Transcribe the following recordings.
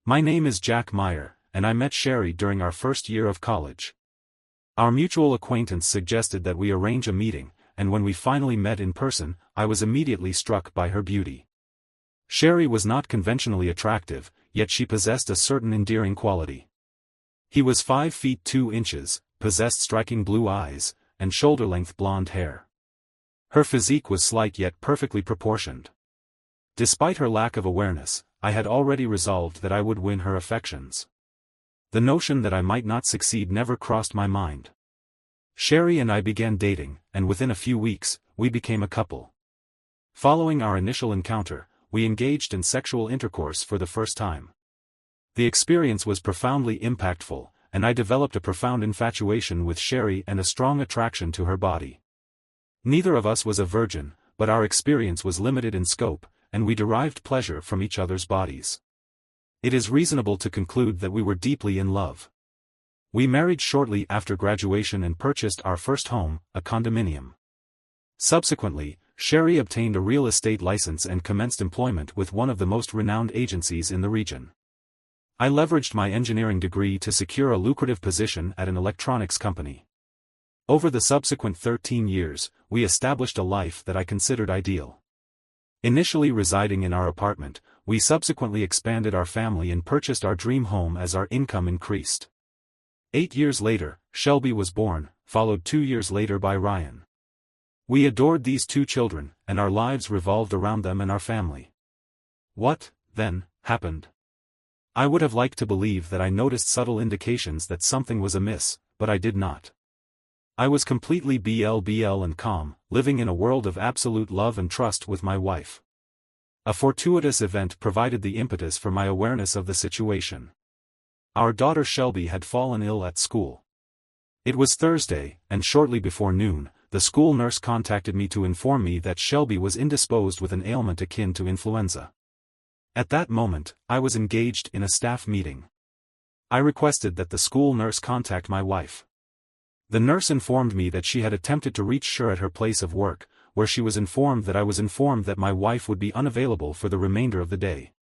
My name is Jack Meyer, and I met Sherry during our first year of college. Our mutual acquaintance suggested that we arrange a meeting, and when we finally met in person, I was immediately struck by her beauty. Sherry was not conventionally attractive, yet she possessed a certain endearing quality. He was 5 feet 2 inches, possessed striking blue eyes, and shoulder-length blonde hair. Her physique was slight yet perfectly proportioned. Despite her lack of awareness, I had already resolved that I would win her affections. The notion that I might not succeed never crossed my mind. Sherry and I began dating, and within a few weeks, we became a couple. Following our initial encounter, we engaged in sexual intercourse for the first time. The experience was profoundly impactful, and I developed a profound infatuation with Sherry and a strong attraction to her body. Neither of us was a virgin, but our experience was limited in scope, and we derived pleasure from each other's bodies. It is reasonable to conclude that we were deeply in love. We married shortly after graduation and purchased our first home, a condominium. Subsequently, Sherry obtained a real estate license and commenced employment with one of the most renowned agencies in the region. I leveraged my engineering degree to secure a lucrative position at an electronics company. Over the subsequent 13 years, we established a life that I considered ideal. Initially residing in our apartment, we subsequently expanded our family and purchased our dream home as our income increased. 8 years later, Shelby was born, followed 2 years later by Ryan. We adored these 2 children, and our lives revolved around them and our family. What, then, happened? I would have liked to believe that I noticed subtle indications that something was amiss, but I did not. I was completely BLBL and calm, living in a world of absolute love and trust with my wife. A fortuitous event provided the impetus for my awareness of the situation. Our daughter Shelby had fallen ill at school. It was Thursday, and shortly before noon, the school nurse contacted me to inform me that Shelby was indisposed with an ailment akin to influenza. At that moment, I was engaged in a staff meeting. I requested that the school nurse contact my wife. The nurse informed me that she had attempted to reach her at her place of work, where she was informed that I was informed that my wife would be unavailable for the remainder of the day.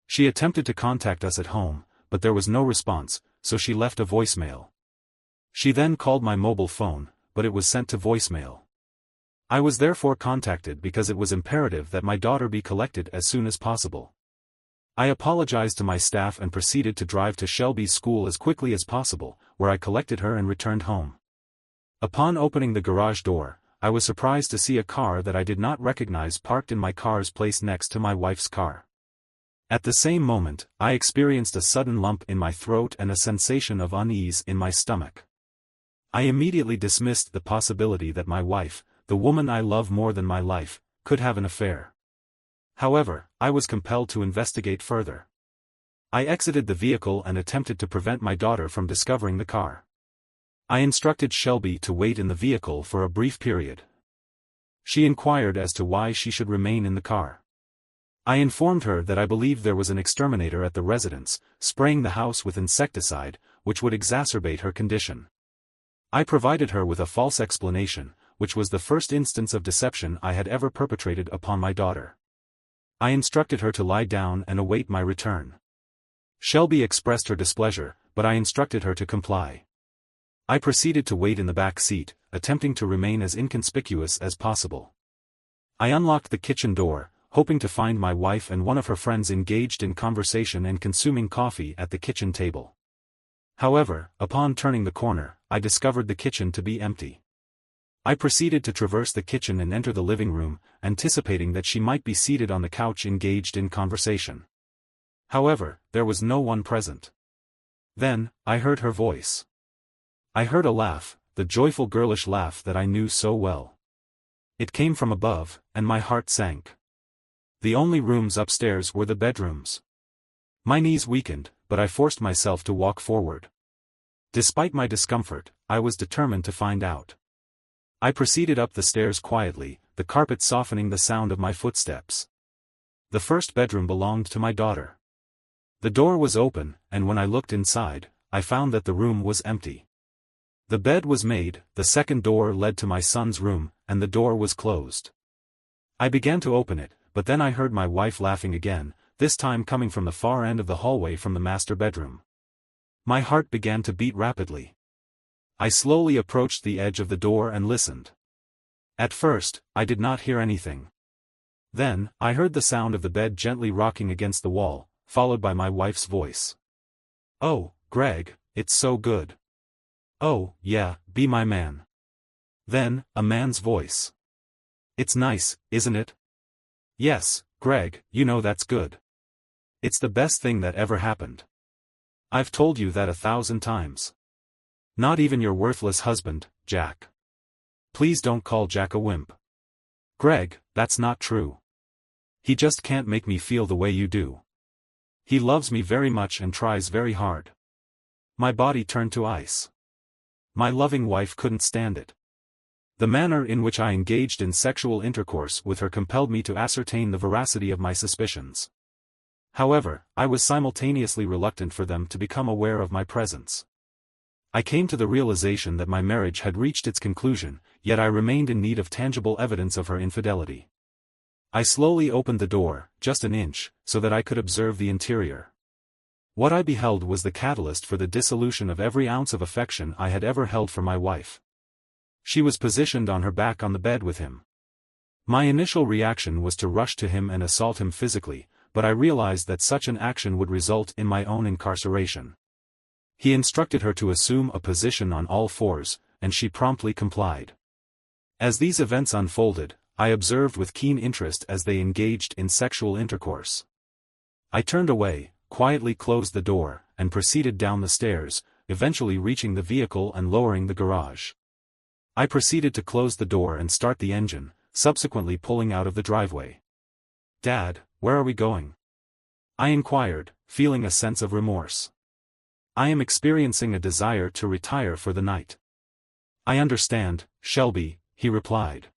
She attempted to contact us at home, but there was no response, so she left a voicemail. She then called my mobile phone, but it was sent to voicemail. I was therefore contacted because it was imperative that my daughter be collected as soon as possible. I apologized to my staff and proceeded to drive to Shelby's school as quickly as possible, where I collected her and returned home. Upon opening the garage door, I was surprised to see a car that I did not recognize parked in my car's place next to my wife's car. At the same moment, I experienced a sudden lump in my throat and a sensation of unease in my stomach. I immediately dismissed the possibility that my wife, the woman I love more than my life, could have an affair. However, I was compelled to investigate further. I exited the vehicle and attempted to prevent my daughter from discovering the car. I instructed Shelby to wait in the vehicle for a brief period. She inquired as to why she should remain in the car. I informed her that I believed there was an exterminator at the residence, spraying the house with insecticide, which would exacerbate her condition. I provided her with a false explanation, which was the first instance of deception I had ever perpetrated upon my daughter. I instructed her to lie down and await my return. Shelby expressed her displeasure, but I instructed her to comply. I proceeded to wait in the back seat, attempting to remain as inconspicuous as possible. I unlocked the kitchen door, hoping to find my wife and one of her friends engaged in conversation and consuming coffee at the kitchen table. However, upon turning the corner, I discovered the kitchen to be empty. I proceeded to traverse the kitchen and enter the living room, anticipating that she might be seated on the couch engaged in conversation. However, there was no one present. Then, I heard her voice. I heard a laugh, the joyful girlish laugh that I knew so well. It came from above, and my heart sank. The only rooms upstairs were the bedrooms. My knees weakened, but I forced myself to walk forward. Despite my discomfort, I was determined to find out. I proceeded up the stairs quietly, the carpet softening the sound of my footsteps. The first bedroom belonged to my daughter. The door was open, and when I looked inside, I found that the room was empty. The bed was made, the second door led to my son's room, and the door was closed. I began to open it, but then I heard my wife laughing again, this time coming from the far end of the hallway from the master bedroom. My heart began to beat rapidly. I slowly approached the edge of the door and listened. At first, I did not hear anything. Then, I heard the sound of the bed gently rocking against the wall, followed by my wife's voice. "Oh, Greg, it's so good. Oh, yeah, be my man." Then, a man's voice. "It's nice, isn't it?" "Yes, Greg, you know that's good. It's the best thing that ever happened. I've told you that 1,000 times. Not even your worthless husband, Jack. Please don't call Jack a wimp. Greg, that's not true. He just can't make me feel the way you do. He loves me very much and tries very hard." My body turned to ice. My loving wife couldn't stand it. The manner in which I engaged in sexual intercourse with her compelled me to ascertain the veracity of my suspicions. However, I was simultaneously reluctant for them to become aware of my presence. I came to the realization that my marriage had reached its conclusion, yet I remained in need of tangible evidence of her infidelity. I slowly opened the door, just an inch, so that I could observe the interior. What I beheld was the catalyst for the dissolution of every ounce of affection I had ever held for my wife. She was positioned on her back on the bed with him. My initial reaction was to rush to him and assault him physically, but I realized that such an action would result in my own incarceration. He instructed her to assume a position on all fours, and she promptly complied. As these events unfolded, I observed with keen interest as they engaged in sexual intercourse. I turned away, quietly closed the door, and proceeded down the stairs, eventually reaching the vehicle and lowering the garage. I proceeded to close the door and start the engine, subsequently pulling out of the driveway. "Dad, where are we going?" I inquired, feeling a sense of remorse. "I am experiencing a desire to retire for the night." "I understand, Shelby," he replied.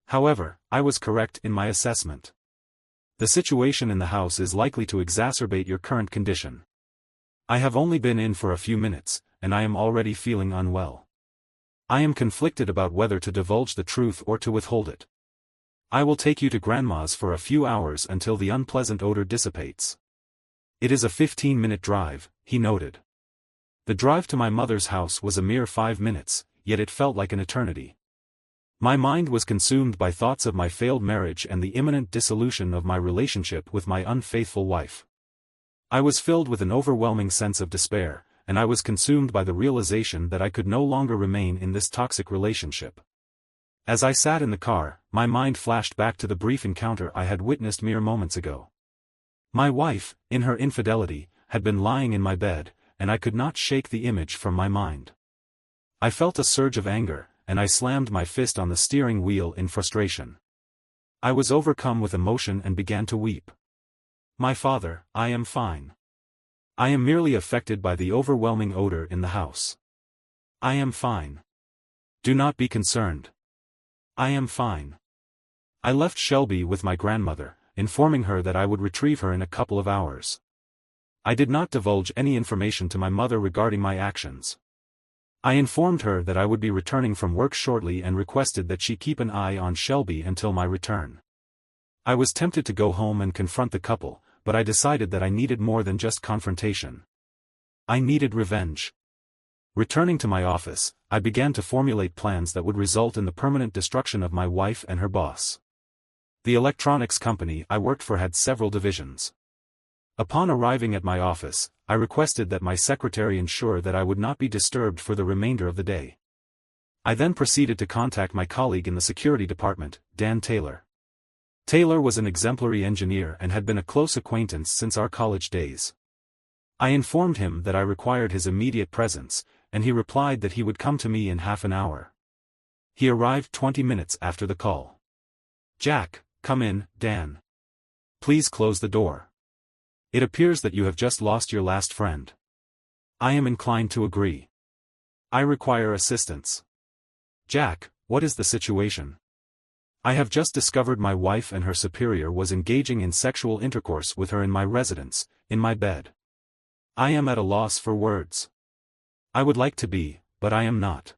However, I was correct in my assessment. The situation in the house is likely to exacerbate your current condition. I have only been in for a few minutes, and I am already feeling unwell. I am conflicted about whether to divulge the truth or to withhold it. I will take you to Grandma's for a few hours until the unpleasant odor dissipates. It is a 15-minute drive, he noted. The drive to my mother's house was a mere 5 minutes, yet it felt like an eternity. My mind was consumed by thoughts of my failed marriage and the imminent dissolution of my relationship with my unfaithful wife. I was filled with an overwhelming sense of despair, and I was consumed by the realization that I could no longer remain in this toxic relationship. As I sat in the car, my mind flashed back to the brief encounter I had witnessed mere moments ago. My wife, in her infidelity, had been lying in my bed, and I could not shake the image from my mind. I felt a surge of anger, and I slammed my fist on the steering wheel in frustration. I was overcome with emotion and began to weep. "My father, I am fine. I am merely affected by the overwhelming odor in the house. I am fine. Do not be concerned. I am fine." I left Shelby with my grandmother, informing her that I would retrieve her in a couple of hours. I did not divulge any information to my mother regarding my actions. I informed her that I would be returning from work shortly and requested that she keep an eye on Shelby until my return. I was tempted to go home and confront the couple, but I decided that I needed more than just confrontation. I needed revenge. Returning to my office, I began to formulate plans that would result in the permanent destruction of my wife and her boss. The electronics company I worked for had several divisions. Upon arriving at my office, I requested that my secretary ensure that I would not be disturbed for the remainder of the day. I then proceeded to contact my colleague in the security department, Dan Taylor. Taylor was an exemplary engineer and had been a close acquaintance since our college days. I informed him that I required his immediate presence, and he replied that he would come to me in half an hour. He arrived 20 minutes after the call. "Jack, come in, Dan. Please close the door. It appears that you have just lost your last friend." I am inclined to agree. I require assistance. "Jack, what is the situation?" "I have just discovered my wife and her superior was engaging in sexual intercourse with her in my residence, in my bed. I am at a loss for words. I would like to be, but I am not.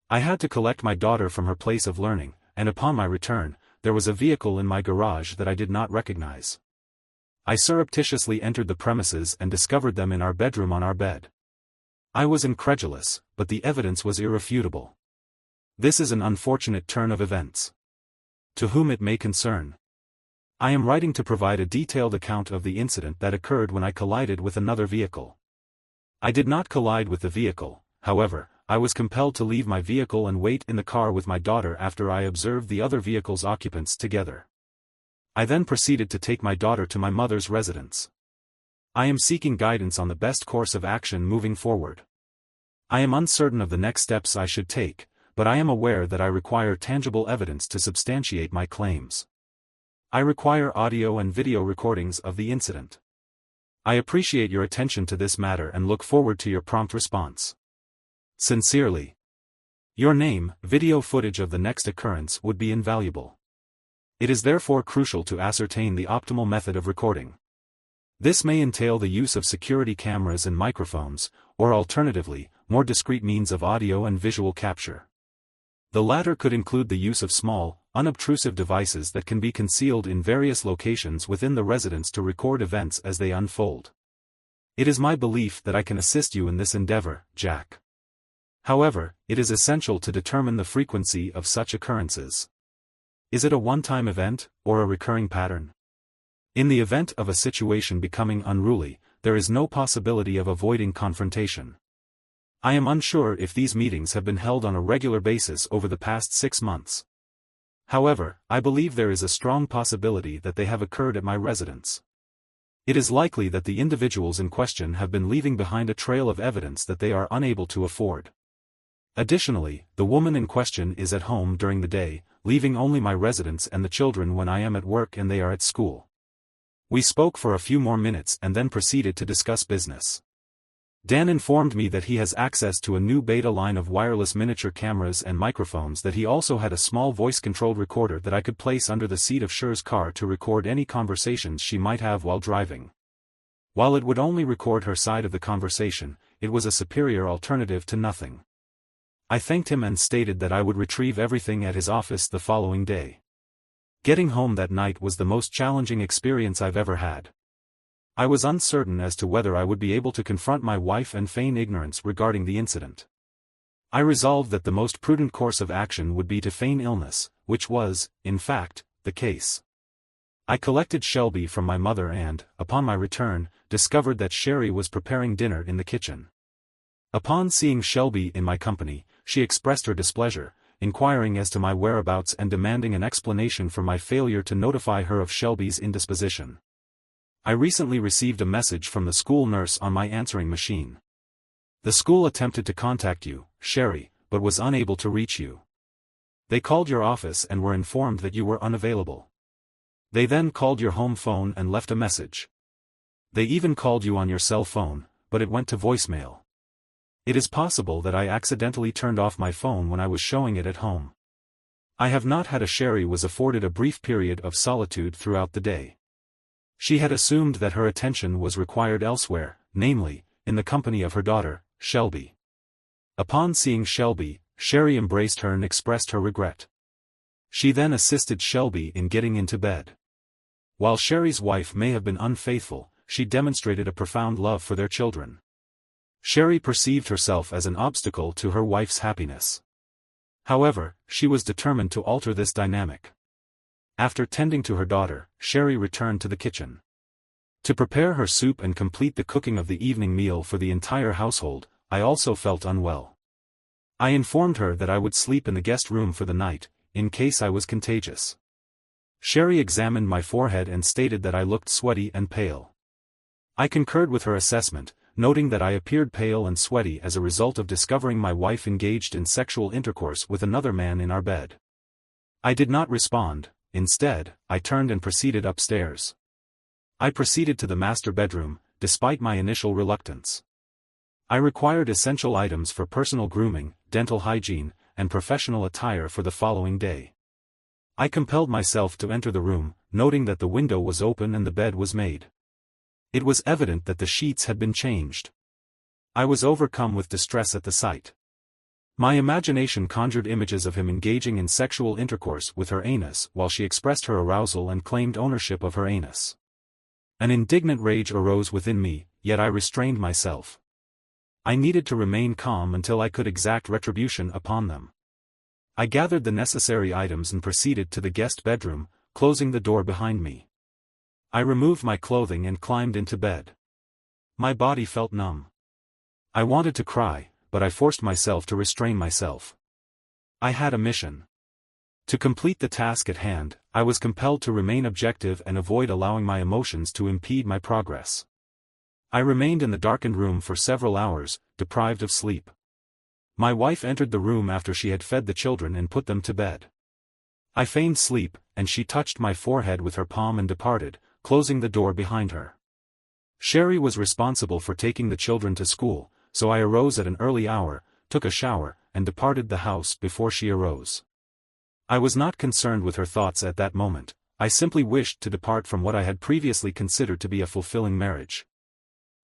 I had to collect my daughter from her place of learning, and upon my return, there was a vehicle in my garage that I did not recognize. I surreptitiously entered the premises and discovered them in our bedroom on our bed. I was incredulous, but the evidence was irrefutable. This is an unfortunate turn of events. To whom it may concern. I am writing to provide a detailed account of the incident that occurred when I collided with another vehicle. I did not collide with the vehicle, however. I was compelled to leave my vehicle and wait in the car with my daughter after I observed the other vehicle's occupants together. I then proceeded to take my daughter to my mother's residence. I am seeking guidance on the best course of action moving forward. I am uncertain of the next steps I should take, but I am aware that I require tangible evidence to substantiate my claims. I require audio and video recordings of the incident. I appreciate your attention to this matter and look forward to your prompt response. Sincerely. Your name. Video footage of the next occurrence would be invaluable. It is therefore crucial to ascertain the optimal method of recording. This may entail the use of security cameras and microphones, or alternatively, more discreet means of audio and visual capture. The latter could include the use of small, unobtrusive devices that can be concealed in various locations within the residence to record events as they unfold. It is my belief that I can assist you in this endeavor, Jack. However, it is essential to determine the frequency of such occurrences. Is it a one-time event, or a recurring pattern? In the event of a situation becoming unruly, there is no possibility of avoiding confrontation. I am unsure if these meetings have been held on a regular basis over the past 6 months. However, I believe there is a strong possibility that they have occurred at my residence. It is likely that the individuals in question have been leaving behind a trail of evidence that they are unable to afford. Additionally, the woman in question is at home during the day, leaving only my residence and the children when I am at work and they are at school. We spoke for a few more minutes and then proceeded to discuss business. Dan informed me that he has access to a new beta line of wireless miniature cameras and microphones, that he also had a small voice-controlled recorder that I could place under the seat of Cher's car to record any conversations she might have while driving. While it would only record her side of the conversation, it was a superior alternative to nothing. I thanked him and stated that I would retrieve everything at his office the following day. Getting home that night was the most challenging experience I've ever had. I was uncertain as to whether I would be able to confront my wife and feign ignorance regarding the incident. I resolved that the most prudent course of action would be to feign illness, which was, in fact, the case. I collected Shelby from my mother and, upon my return, discovered that Sherry was preparing dinner in the kitchen. Upon seeing Shelby in my company, she expressed her displeasure, inquiring as to my whereabouts and demanding an explanation for my failure to notify her of Shelby's indisposition. I recently received a message from the school nurse on my answering machine. The school attempted to contact you, Sherry, but was unable to reach you. They called your office and were informed that you were unavailable. They then called your home phone and left a message. They even called you on your cell phone, but it went to voicemail. It is possible that I accidentally turned off my phone when I was showing it at home. I have not had a Sherry was afforded a brief period of solitude throughout the day. She had assumed that her attention was required elsewhere, namely, in the company of her daughter, Shelby. Upon seeing Shelby, Sherry embraced her and expressed her regret. She then assisted Shelby in getting into bed. While Sherry's wife may have been unfaithful, she demonstrated a profound love for their children. Sherry perceived herself as an obstacle to her wife's happiness. However, she was determined to alter this dynamic. After tending to her daughter, Sherry returned to the kitchen. To prepare her soup and complete the cooking of the evening meal for the entire household, I also felt unwell. I informed her that I would sleep in the guest room for the night, in case I was contagious. Sherry examined my forehead and stated that I looked sweaty and pale. I concurred with her assessment, noting that I appeared pale and sweaty as a result of discovering my wife engaged in sexual intercourse with another man in our bed. I did not respond. Instead, I turned and proceeded upstairs. I proceeded to the master bedroom, despite my initial reluctance. I required essential items for personal grooming, dental hygiene, and professional attire for the following day. I compelled myself to enter the room, noting that the window was open and the bed was made. It was evident that the sheets had been changed. I was overcome with distress at the sight. My imagination conjured images of him engaging in sexual intercourse with her anus while she expressed her arousal and claimed ownership of her anus. An indignant rage arose within me, yet I restrained myself. I needed to remain calm until I could exact retribution upon them. I gathered the necessary items and proceeded to the guest bedroom, closing the door behind me. I removed my clothing and climbed into bed. My body felt numb. I wanted to cry, but I forced myself to restrain myself. I had a mission. To complete the task at hand, I was compelled to remain objective and avoid allowing my emotions to impede my progress. I remained in the darkened room for several hours, deprived of sleep. My wife entered the room after she had fed the children and put them to bed. I feigned sleep, and she touched my forehead with her palm and departed, closing the door behind her. Sherry was responsible for taking the children to school, so I arose at an early hour, took a shower, and departed the house before she arose. I was not concerned with her thoughts at that moment. I simply wished to depart from what I had previously considered to be a fulfilling marriage.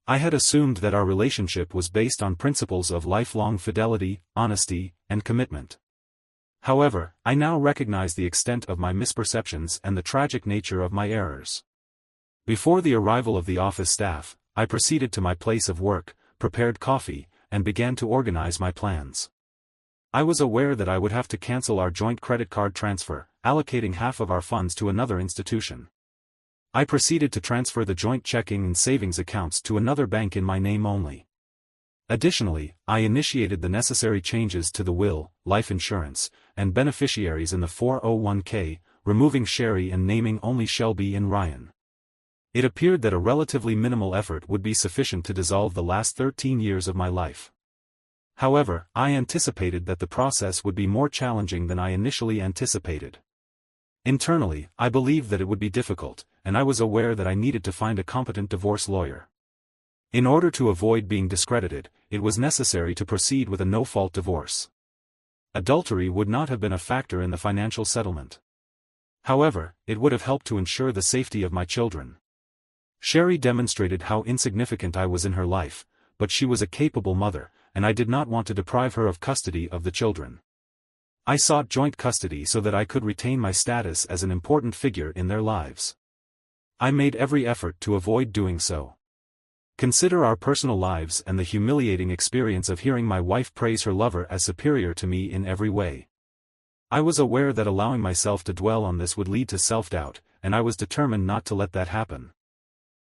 I had assumed that our relationship was based on principles of lifelong fidelity, honesty, and commitment. However, I now recognize the extent of my misperceptions and the tragic nature of my errors. Before the arrival of the office staff, I proceeded to my place of work, prepared coffee, and began to organize my plans. I was aware that I would have to cancel our joint credit card transfer, allocating half of our funds to another institution. I proceeded to transfer the joint checking and savings accounts to another bank in my name only. Additionally, I initiated the necessary changes to the will, life insurance, and beneficiaries in the 401k, removing Sherry and naming only Shelby and Ryan. It appeared that a relatively minimal effort would be sufficient to dissolve the last 13 years of my life. However, I anticipated that the process would be more challenging than I initially anticipated. Internally, I believed that it would be difficult, and I was aware that I needed to find a competent divorce lawyer. In order to avoid being discredited, it was necessary to proceed with a no-fault divorce. Adultery would not have been a factor in the financial settlement. However, it would have helped to ensure the safety of my children. Sherry demonstrated how insignificant I was in her life, but she was a capable mother, and I did not want to deprive her of custody of the children. I sought joint custody so that I could retain my status as an important figure in their lives. I made every effort to avoid doing so. Consider our personal lives and the humiliating experience of hearing my wife praise her lover as superior to me in every way. I was aware that allowing myself to dwell on this would lead to self-doubt, and I was determined not to let that happen.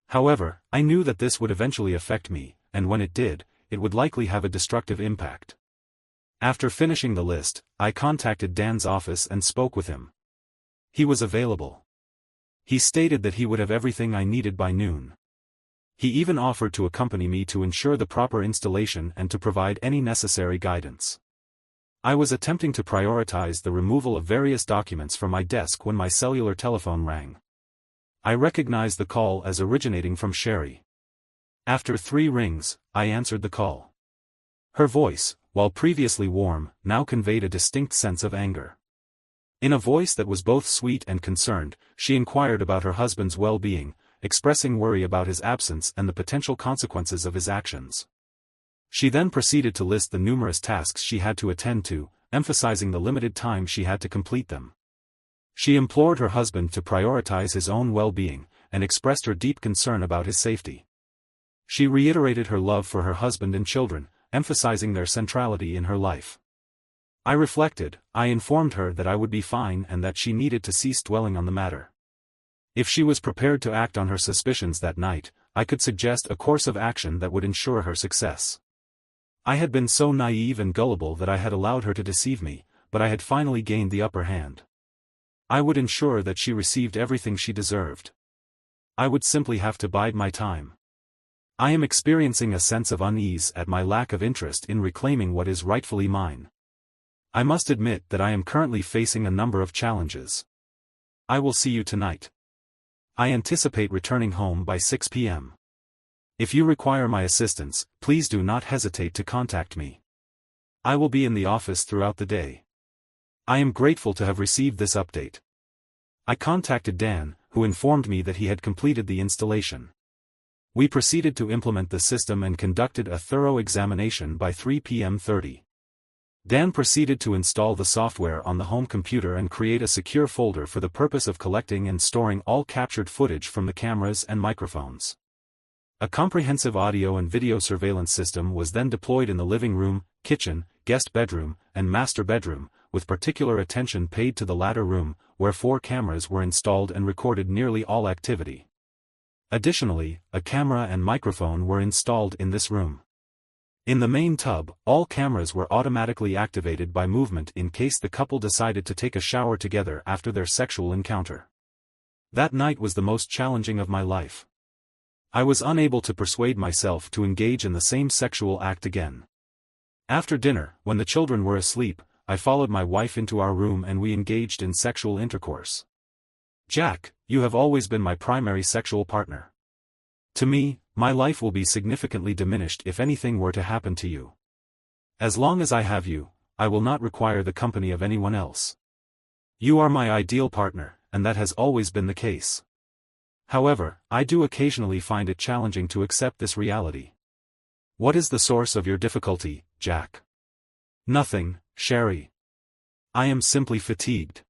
However, I knew that this would eventually affect me, and when it did, it would likely have a destructive impact. After finishing the list, I contacted Dan's office and spoke with him. He was available. He stated that he would have everything I needed by noon. He even offered to accompany me to ensure the proper installation and to provide any necessary guidance. I was attempting to prioritize the removal of various documents from my desk when my cellular telephone rang. I recognized the call as originating from Sherry. After 3 rings, I answered the call. Her voice, while previously warm, now conveyed a distinct sense of anger. In a voice that was both sweet and concerned, she inquired about her husband's well-being, expressing worry about his absence and the potential consequences of his actions. She then proceeded to list the numerous tasks she had to attend to, emphasizing the limited time she had to complete them. She implored her husband to prioritize his own well-being, and expressed her deep concern about his safety. She reiterated her love for her husband and children, emphasizing their centrality in her life. I reflected. I informed her that I would be fine and that she needed to cease dwelling on the matter. If she was prepared to act on her suspicions that night, I could suggest a course of action that would ensure her success. I had been so naive and gullible that I had allowed her to deceive me, but I had finally gained the upper hand. I would ensure that she received everything she deserved. I would simply have to bide my time. I am experiencing a sense of unease at my lack of interest in reclaiming what is rightfully mine. I must admit that I am currently facing a number of challenges. I will see you tonight. I anticipate returning home by 6 p.m. If you require my assistance, please do not hesitate to contact me. I will be in the office throughout the day. I am grateful to have received this update. I contacted Dan, who informed me that he had completed the installation. We proceeded to implement the system and conducted a thorough examination by 3 p.m. 30. Dan proceeded to install the software on the home computer and create a secure folder for the purpose of collecting and storing all captured footage from the cameras and microphones. A comprehensive audio and video surveillance system was then deployed in the living room, kitchen, guest bedroom, and master bedroom, with particular attention paid to the latter room, where 4 cameras were installed and recorded nearly all activity. Additionally, a camera and microphone were installed in this room. In the main tub, all cameras were automatically activated by movement in case the couple decided to take a shower together after their sexual encounter. That night was the most challenging of my life. I was unable to persuade myself to engage in the same sexual act again. After dinner, when the children were asleep, I followed my wife into our room and we engaged in sexual intercourse. Jack, you have always been my primary sexual partner. To me, my life will be significantly diminished if anything were to happen to you. As long as I have you, I will not require the company of anyone else. You are my ideal partner, and that has always been the case. However, I do occasionally find it challenging to accept this reality. What is the source of your difficulty, Jack? Nothing, Sherry. I am simply fatigued.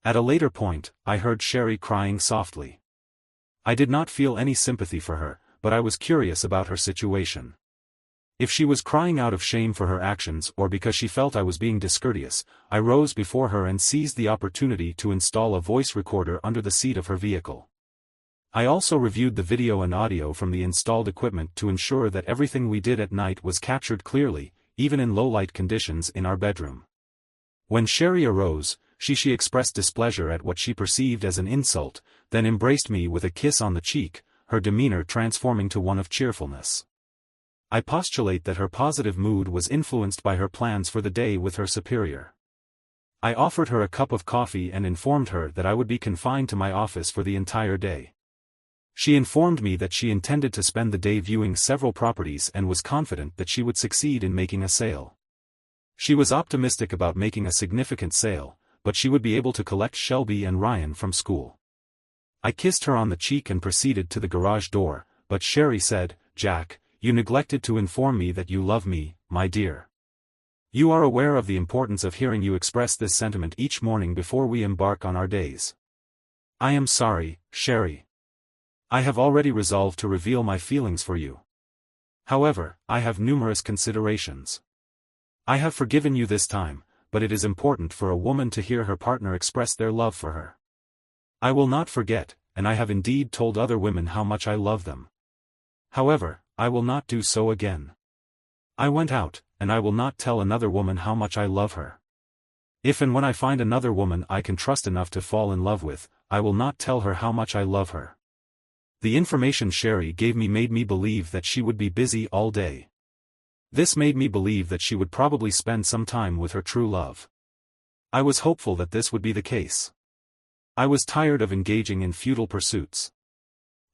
At a later point, I heard Sherry crying softly. I did not feel any sympathy for her, but I was curious about her situation. If she was crying out of shame for her actions or because she felt I was being discourteous, I rose before her and seized the opportunity to install a voice recorder under the seat of her vehicle. I also reviewed the video and audio from the installed equipment to ensure that everything we did at night was captured clearly, even in low-light conditions in our bedroom. When Sherry arose, she expressed displeasure at what she perceived as an insult, then embraced me with a kiss on the cheek, her demeanor transforming to one of cheerfulness. I postulate that her positive mood was influenced by her plans for the day with her superior. I offered her a cup of coffee and informed her that I would be confined to my office for the entire day. She informed me that she intended to spend the day viewing several properties and was confident that she would succeed in making a sale. She was optimistic about making a significant sale, but she would be able to collect Shelby and Ryan from school. I kissed her on the cheek and proceeded to the garage door, but Sherry said, "Jack, you neglected to inform me that you love me, my dear. You are aware of the importance of hearing you express this sentiment each morning before we embark on our days." "I am sorry, Sherry. I have already resolved to reveal my feelings for you. However, I have numerous considerations. I have forgiven you this time, but it is important for a woman to hear her partner express their love for her. I will not forget, and I have indeed told other women how much I love them. However, I will not do so again. I went out, and I will not tell another woman how much I love her. If and when I find another woman I can trust enough to fall in love with, I will not tell her how much I love her." The information Sherry gave me made me believe that she would be busy all day. This made me believe that she would probably spend some time with her true love. I was hopeful that this would be the case. I was tired of engaging in futile pursuits.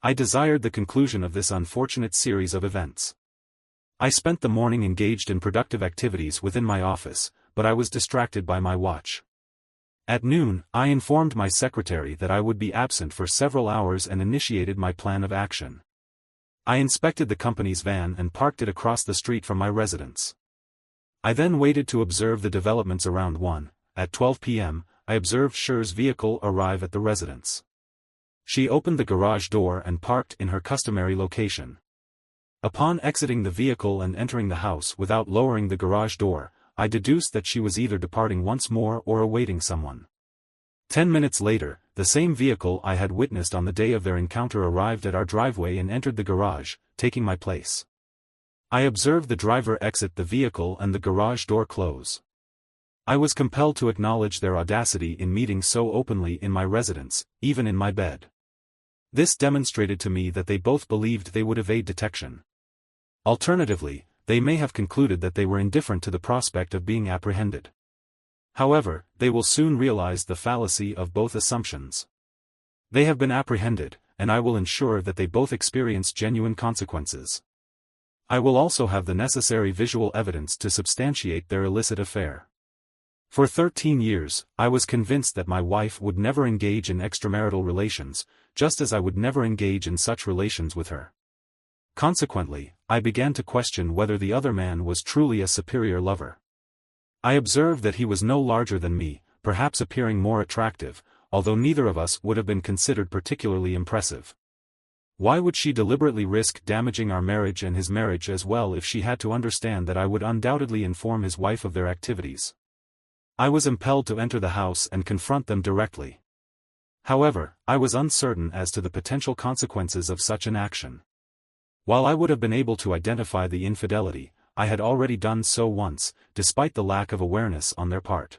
I desired the conclusion of this unfortunate series of events. I spent the morning engaged in productive activities within my office, but I was distracted by my watch. At noon, I informed my secretary that I would be absent for several hours and initiated my plan of action. I inspected the company's van and parked it across the street from my residence. I then waited to observe the developments around 1. At 12 p.m., I observed Cher's vehicle arrive at the residence. She opened the garage door and parked in her customary location. Upon exiting the vehicle and entering the house without lowering the garage door, I deduced that she was either departing once more or awaiting someone. 10 minutes later, the same vehicle I had witnessed on the day of their encounter arrived at our driveway and entered the garage, taking my place. I observed the driver exit the vehicle and the garage door close. I was compelled to acknowledge their audacity in meeting so openly in my residence, even in my bed. This demonstrated to me that they both believed they would evade detection. Alternatively, they may have concluded that they were indifferent to the prospect of being apprehended. However, they will soon realize the fallacy of both assumptions. They have been apprehended, and I will ensure that they both experience genuine consequences. I will also have the necessary visual evidence to substantiate their illicit affair. For 13 years, I was convinced that my wife would never engage in extramarital relations, just as I would never engage in such relations with her. Consequently, I began to question whether the other man was truly a superior lover. I observed that he was no larger than me, perhaps appearing more attractive, although neither of us would have been considered particularly impressive. Why would she deliberately risk damaging our marriage and his marriage as well if she had to understand that I would undoubtedly inform his wife of their activities? I was impelled to enter the house and confront them directly. However, I was uncertain as to the potential consequences of such an action. While I would have been able to identify the infidelity, I had already done so once, despite the lack of awareness on their part.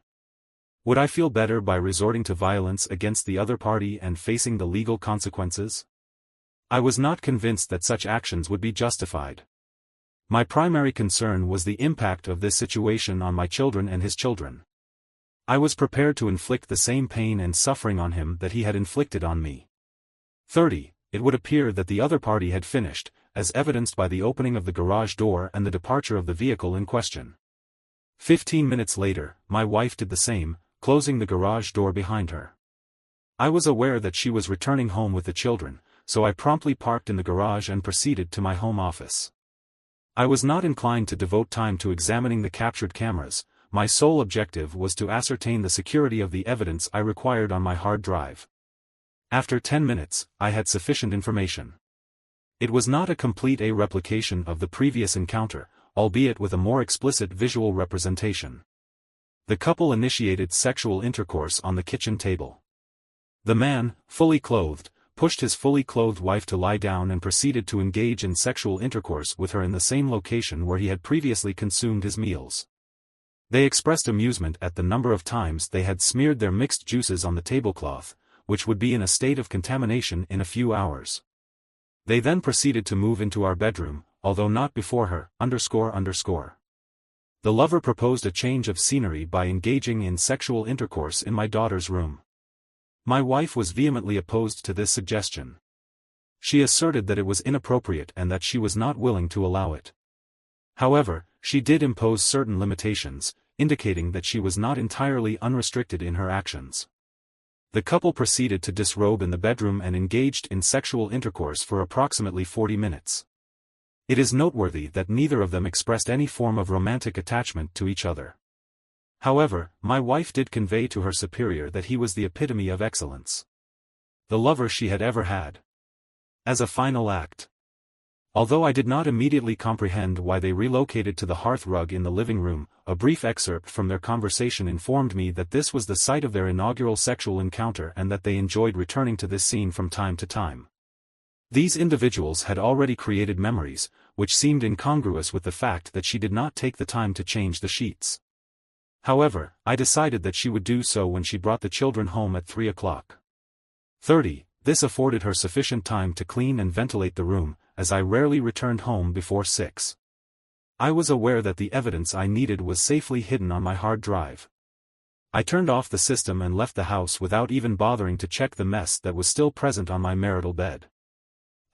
Would I feel better by resorting to violence against the other party and facing the legal consequences? I was not convinced that such actions would be justified. My primary concern was the impact of this situation on my children and his children. I was prepared to inflict the same pain and suffering on him that he had inflicted on me. 30. It would appear that the other party had finished, as evidenced by the opening of the garage door and the departure of the vehicle in question. 15 minutes later, my wife did the same, closing the garage door behind her. I was aware that she was returning home with the children, so I promptly parked in the garage and proceeded to my home office. I was not inclined to devote time to examining the captured cameras. My sole objective was to ascertain the security of the evidence I required on my hard drive. After 10 minutes, I had sufficient information. It was not a complete replication of the previous encounter, albeit with a more explicit visual representation. The couple initiated sexual intercourse on the kitchen table. The man, fully clothed, pushed his fully clothed wife to lie down and proceeded to engage in sexual intercourse with her in the same location where he had previously consumed his meals. They expressed amusement at the number of times they had smeared their mixed juices on the tablecloth, which would be in a state of contamination in a few hours. They then proceeded to move into our bedroom, although not before her, __. The lover proposed a change of scenery by engaging in sexual intercourse in my daughter's room. My wife was vehemently opposed to this suggestion. She asserted that it was inappropriate and that she was not willing to allow it. However, she did impose certain limitations, indicating that she was not entirely unrestricted in her actions. The couple proceeded to disrobe in the bedroom and engaged in sexual intercourse for approximately 40 minutes. It is noteworthy that neither of them expressed any form of romantic attachment to each other. However, my wife did convey to her superior that he was the epitome of excellence. The lover she had ever had. As a final act. Although I did not immediately comprehend why they relocated to the hearth rug in the living room, a brief excerpt from their conversation informed me that this was the site of their inaugural sexual encounter and that they enjoyed returning to this scene from time to time. These individuals had already created memories, which seemed incongruous with the fact that she did not take the time to change the sheets. However, I decided that she would do so when she brought the children home at 3 o'clock. 30. This afforded her sufficient time to clean and ventilate the room, as I rarely returned home before 6. I was aware that the evidence I needed was safely hidden on my hard drive. I turned off the system and left the house without even bothering to check the mess that was still present on my marital bed.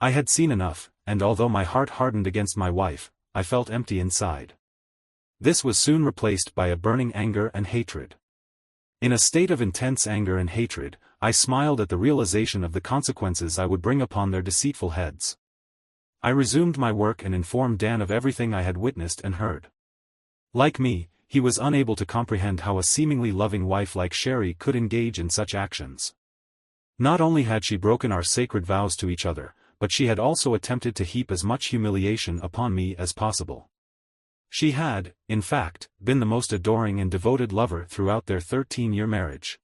I had seen enough, and although my heart hardened against my wife, I felt empty inside. This was soon replaced by a burning anger and hatred. In a state of intense anger and hatred, I smiled at the realization of the consequences I would bring upon their deceitful heads. I resumed my work and informed Dan of everything I had witnessed and heard. Like me, he was unable to comprehend how a seemingly loving wife like Sherry could engage in such actions. Not only had she broken our sacred vows to each other, but she had also attempted to heap as much humiliation upon me as possible. She had, in fact, been the most adoring and devoted lover throughout their 13-year marriage.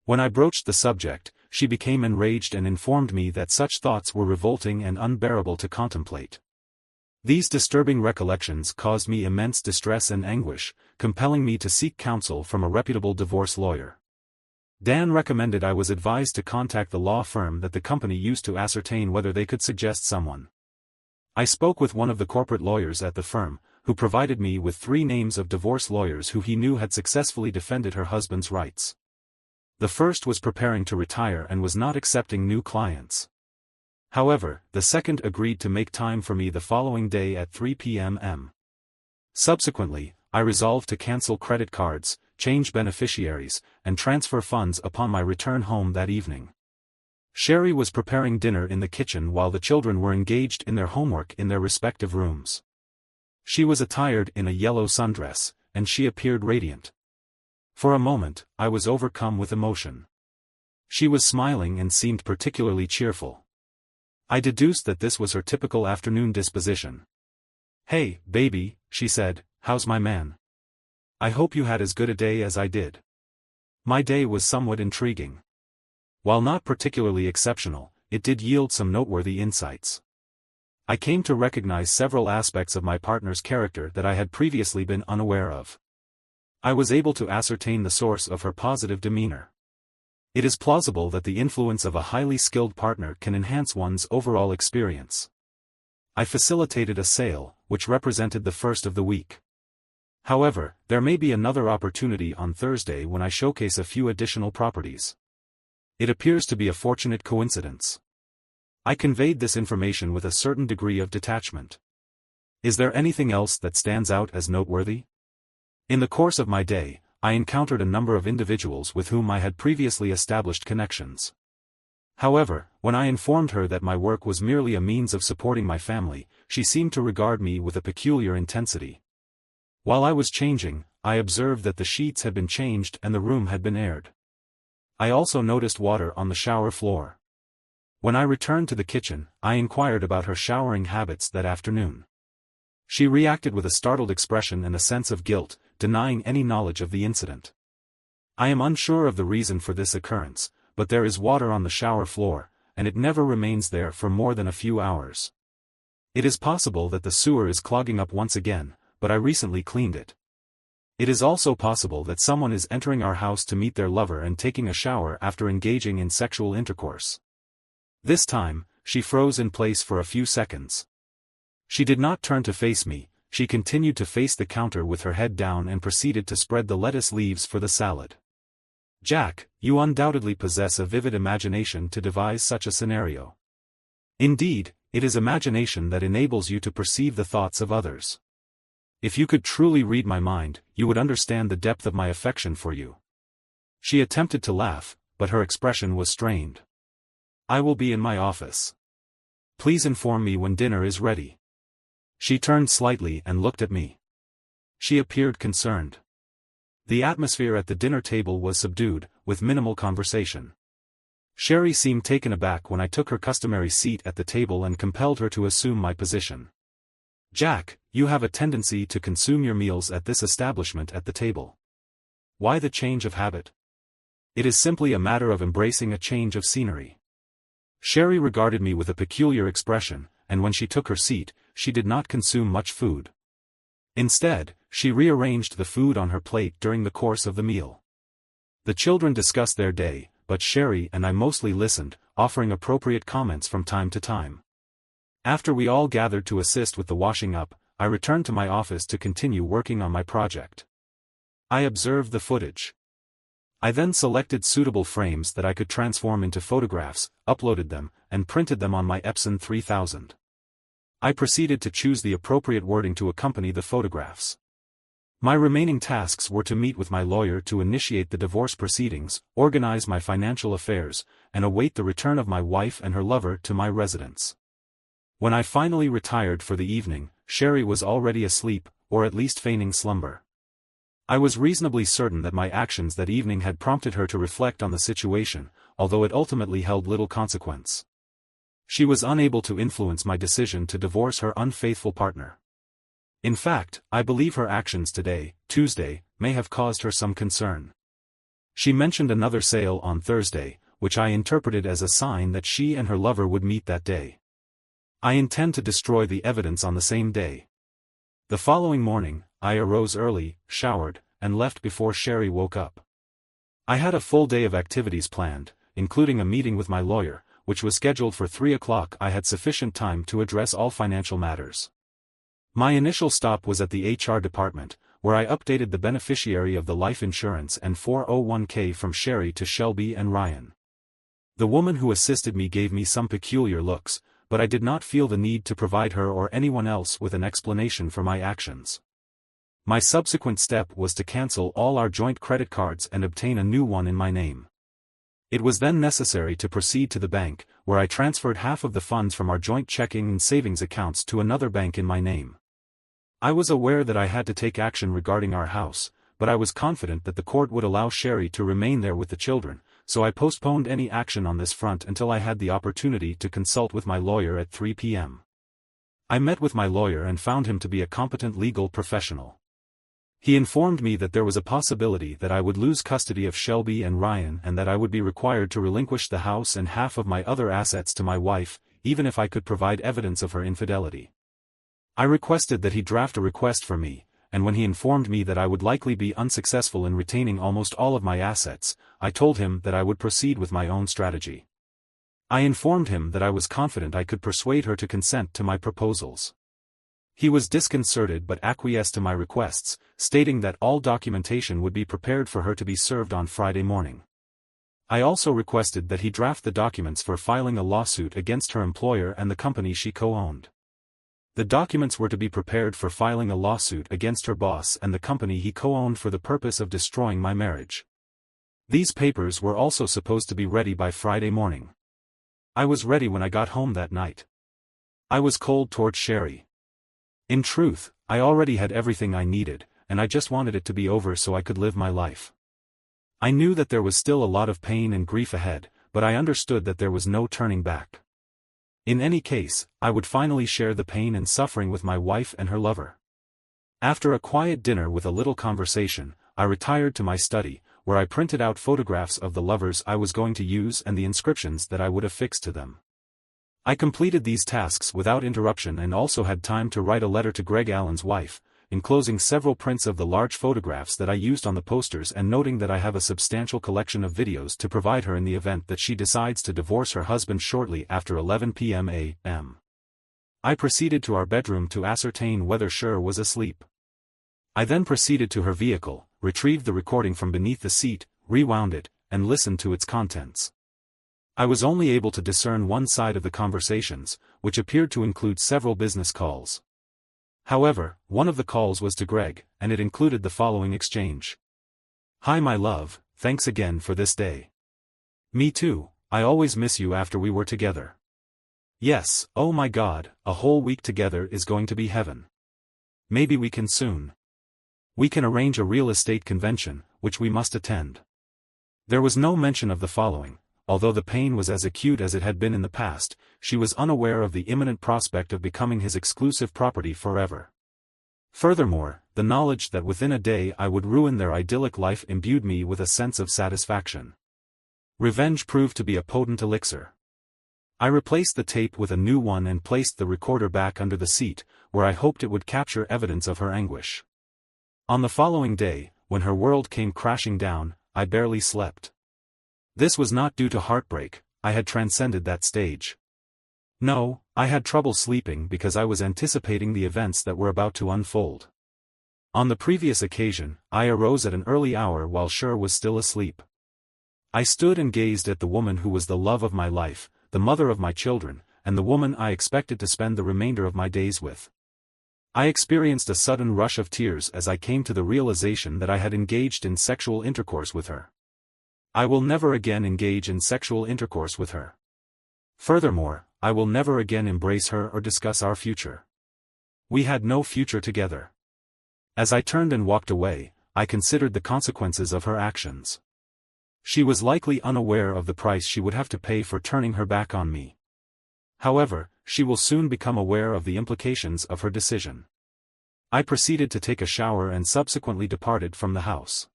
When I broached the subject, she became enraged and informed me that such thoughts were revolting and unbearable to contemplate. These disturbing recollections caused me immense distress and anguish, compelling me to seek counsel from a reputable divorce lawyer. Dan recommended I was advised to contact the law firm that the company used to ascertain whether they could suggest someone. I spoke with one of the corporate lawyers at the firm, who provided me with 3 names of divorce lawyers who he knew had successfully defended her husband's rights. The first was preparing to retire and was not accepting new clients. However, the second agreed to make time for me the following day at 3 p.m. Subsequently, I resolved to cancel credit cards, change beneficiaries, and transfer funds upon my return home that evening. Sherry was preparing dinner in the kitchen while the children were engaged in their homework in their respective rooms. She was attired in a yellow sundress, and she appeared radiant. For a moment, I was overcome with emotion. She was smiling and seemed particularly cheerful. I deduced that this was her typical afternoon disposition. "Hey, baby," she said, "how's my man? I hope you had as good a day as I did." My day was somewhat intriguing. While not particularly exceptional, it did yield some noteworthy insights. I came to recognize several aspects of my partner's character that I had previously been unaware of. I was able to ascertain the source of her positive demeanor. It is plausible that the influence of a highly skilled partner can enhance one's overall experience. I facilitated a sale, which represented the first of the week. However, there may be another opportunity on Thursday when I showcase a few additional properties. It appears to be a fortunate coincidence. I conveyed this information with a certain degree of detachment. Is there anything else that stands out as noteworthy? In the course of my day, I encountered a number of individuals with whom I had previously established connections. However, when I informed her that my work was merely a means of supporting my family, she seemed to regard me with a peculiar intensity. While I was changing, I observed that the sheets had been changed and the room had been aired. I also noticed water on the shower floor. When I returned to the kitchen, I inquired about her showering habits that afternoon. She reacted with a startled expression and a sense of guilt, denying any knowledge of the incident. I am unsure of the reason for this occurrence, but there is water on the shower floor, and it never remains there for more than a few hours. It is possible that the sewer is clogging up once again, but I recently cleaned it. It is also possible that someone is entering our house to meet their lover and taking a shower after engaging in sexual intercourse. This time, she froze in place for a few seconds. She did not turn to face me, she continued to face the counter with her head down and proceeded to spread the lettuce leaves for the salad. "Jack, you undoubtedly possess a vivid imagination to devise such a scenario. Indeed, it is imagination that enables you to perceive the thoughts of others. If you could truly read my mind, you would understand the depth of my affection for you." She attempted to laugh, but her expression was strained. "I will be in my office. Please inform me when dinner is ready." She turned slightly and looked at me. She appeared concerned. The atmosphere at the dinner table was subdued, with minimal conversation. Sherry seemed taken aback when I took her customary seat at the table and compelled her to assume my position. "Jack, you have a tendency to consume your meals at this establishment at the table. Why the change of habit?" "It is simply a matter of embracing a change of scenery." Sherry regarded me with a peculiar expression, and when she took her seat, she did not consume much food. Instead, she rearranged the food on her plate during the course of the meal. The children discussed their day, but Sherry and I mostly listened, offering appropriate comments from time to time. After we all gathered to assist with the washing up, I returned to my office to continue working on my project. I observed the footage. I then selected suitable frames that I could transform into photographs, uploaded them, and printed them on my Epson 3000. I proceeded to choose the appropriate wording to accompany the photographs. My remaining tasks were to meet with my lawyer to initiate the divorce proceedings, organize my financial affairs, and await the return of my wife and her lover to my residence. When I finally retired for the evening, Sherry was already asleep, or at least feigning slumber. I was reasonably certain that my actions that evening had prompted her to reflect on the situation, although it ultimately held little consequence. She was unable to influence my decision to divorce her unfaithful partner. In fact, I believe her actions today, Tuesday, may have caused her some concern. She mentioned another sale on Thursday, which I interpreted as a sign that she and her lover would meet that day. I intend to destroy the evidence on the same day. The following morning, I arose early, showered, and left before Sherry woke up. I had a full day of activities planned, including a meeting with my lawyer, which was scheduled for 3 o'clock. I had sufficient time to address all financial matters. My initial stop was at the HR department, where I updated the beneficiary of the life insurance and 401k from Sherry to Shelby and Ryan. The woman who assisted me gave me some peculiar looks, but I did not feel the need to provide her or anyone else with an explanation for my actions. My subsequent step was to cancel all our joint credit cards and obtain a new one in my name. It was then necessary to proceed to the bank, where I transferred half of the funds from our joint checking and savings accounts to another bank in my name. I was aware that I had to take action regarding our house, but I was confident that the court would allow Sherry to remain there with the children, so I postponed any action on this front until I had the opportunity to consult with my lawyer at 3 p.m. I met with my lawyer and found him to be a competent legal professional. He informed me that there was a possibility that I would lose custody of Shelby and Ryan and that I would be required to relinquish the house and half of my other assets to my wife, even if I could provide evidence of her infidelity. I requested that he draft a request for me, and when he informed me that I would likely be unsuccessful in retaining almost all of my assets, I told him that I would proceed with my own strategy. I informed him that I was confident I could persuade her to consent to my proposals. He was disconcerted but acquiesced to my requests, stating that all documentation would be prepared for her to be served on Friday morning. I also requested that he draft the documents for filing a lawsuit against her employer and the company she co-owned. The documents were to be prepared for filing a lawsuit against her boss and the company he co-owned for the purpose of destroying my marriage. These papers were also supposed to be ready by Friday morning. I was ready when I got home that night. I was cold toward Sherry. In truth, I already had everything I needed, and I just wanted it to be over so I could live my life. I knew that there was still a lot of pain and grief ahead, but I understood that there was no turning back. In any case, I would finally share the pain and suffering with my wife and her lover. After a quiet dinner with a little conversation, I retired to my study, where I printed out photographs of the lovers I was going to use and the inscriptions that I would affix to them. I completed these tasks without interruption and also had time to write a letter to Greg Allen's wife, enclosing several prints of the large photographs that I used on the posters and noting that I have a substantial collection of videos to provide her in the event that she decides to divorce her husband shortly after 11 p.m. a.m. I proceeded to our bedroom to ascertain whether Sher was asleep. I then proceeded to her vehicle, retrieved the recording from beneath the seat, rewound it, and listened to its contents. I was only able to discern one side of the conversations, which appeared to include several business calls. However, one of the calls was to Greg, and it included the following exchange. "Hi my love, thanks again for this day. Me too, I always miss you after we were together. Yes, oh my God, a whole week together is going to be heaven. Maybe we can soon. We can arrange a real estate convention, which we must attend." There was no mention of the following. Although the pain was as acute as it had been in the past, she was unaware of the imminent prospect of becoming his exclusive property forever. Furthermore, the knowledge that within a day I would ruin their idyllic life imbued me with a sense of satisfaction. Revenge proved to be a potent elixir. I replaced the tape with a new one and placed the recorder back under the seat, where I hoped it would capture evidence of her anguish. On the following day, when her world came crashing down, I barely slept. This was not due to heartbreak, I had transcended that stage. No, I had trouble sleeping because I was anticipating the events that were about to unfold. On the previous occasion, I arose at an early hour while Sher was still asleep. I stood and gazed at the woman who was the love of my life, the mother of my children, and the woman I expected to spend the remainder of my days with. I experienced a sudden rush of tears as I came to the realization that I had engaged in sexual intercourse with her. I will never again engage in sexual intercourse with her. Furthermore, I will never again embrace her or discuss our future. We had no future together. As I turned and walked away, I considered the consequences of her actions. She was likely unaware of the price she would have to pay for turning her back on me. However, she will soon become aware of the implications of her decision. I proceeded to take a shower and subsequently departed from the house.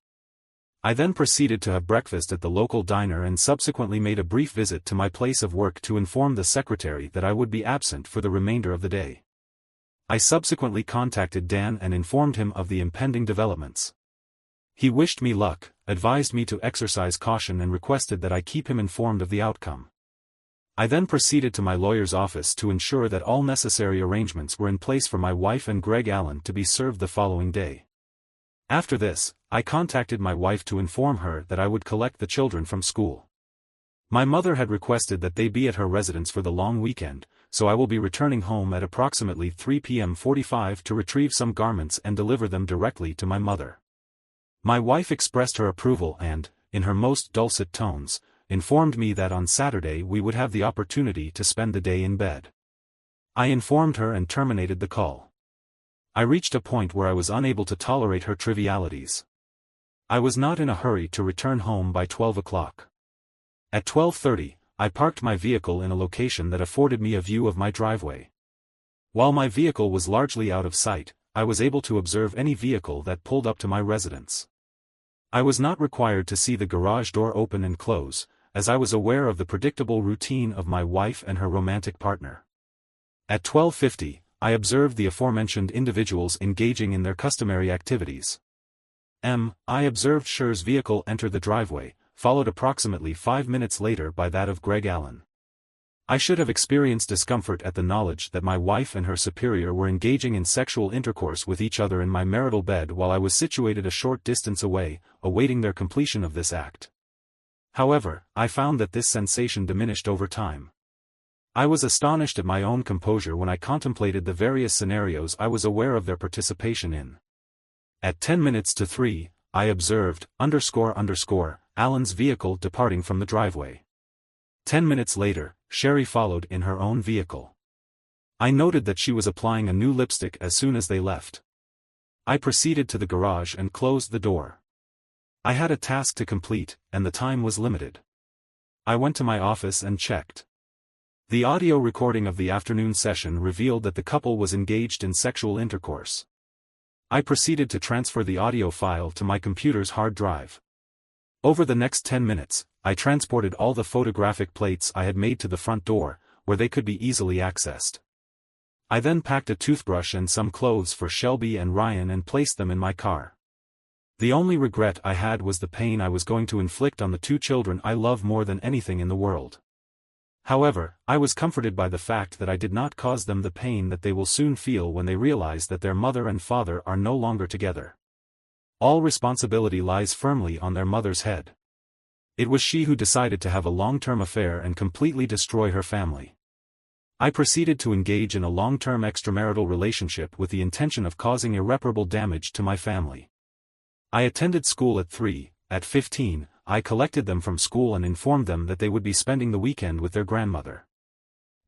I then proceeded to have breakfast at the local diner and subsequently made a brief visit to my place of work to inform the secretary that I would be absent for the remainder of the day. I subsequently contacted Dan and informed him of the impending developments. He wished me luck, advised me to exercise caution and requested that I keep him informed of the outcome. I then proceeded to my lawyer's office to ensure that all necessary arrangements were in place for my wife and Greg Allen to be served the following day. After this, I contacted my wife to inform her that I would collect the children from school. My mother had requested that they be at her residence for the long weekend, so I will be returning home at approximately 3 p.m. 45 to retrieve some garments and deliver them directly to my mother. My wife expressed her approval and, in her most dulcet tones, informed me that on Saturday we would have the opportunity to spend the day in bed. I informed her and terminated the call. I reached a point where I was unable to tolerate her trivialities. I was not in a hurry to return home by 12 o'clock. At 12:30, I parked my vehicle in a location that afforded me a view of my driveway. While my vehicle was largely out of sight, I was able to observe any vehicle that pulled up to my residence. I was not required to see the garage door open and close, as I was aware of the predictable routine of my wife and her romantic partner. At 12:50, I observed the aforementioned individuals engaging in their customary activities. I observed Scher's vehicle enter the driveway, followed approximately 5 minutes later by that of Greg Allen. I should have experienced discomfort at the knowledge that my wife and her superior were engaging in sexual intercourse with each other in my marital bed while I was situated a short distance away, awaiting their completion of this act. However, I found that this sensation diminished over time. I was astonished at my own composure when I contemplated the various scenarios I was aware of their participation in. At 10 minutes to 3, I observed, Allen's vehicle departing from the driveway. 10 minutes later, Sherry followed in her own vehicle. I noted that she was applying a new lipstick as soon as they left. I proceeded to the garage and closed the door. I had a task to complete, and the time was limited. I went to my office and checked. The audio recording of the afternoon session revealed that the couple was engaged in sexual intercourse. I proceeded to transfer the audio file to my computer's hard drive. Over the next 10 minutes, I transported all the photographic plates I had made to the front door, where they could be easily accessed. I then packed a toothbrush and some clothes for Shelby and Ryan and placed them in my car. The only regret I had was the pain I was going to inflict on the two children I love more than anything in the world. However, I was comforted by the fact that I did not cause them the pain that they will soon feel when they realize that their mother and father are no longer together. All responsibility lies firmly on their mother's head. It was she who decided to have a long-term affair and completely destroy her family. I proceeded to engage in a long-term extramarital relationship with the intention of causing irreparable damage to my family. I attended school at 3, at 15, I collected them from school and informed them that they would be spending the weekend with their grandmother.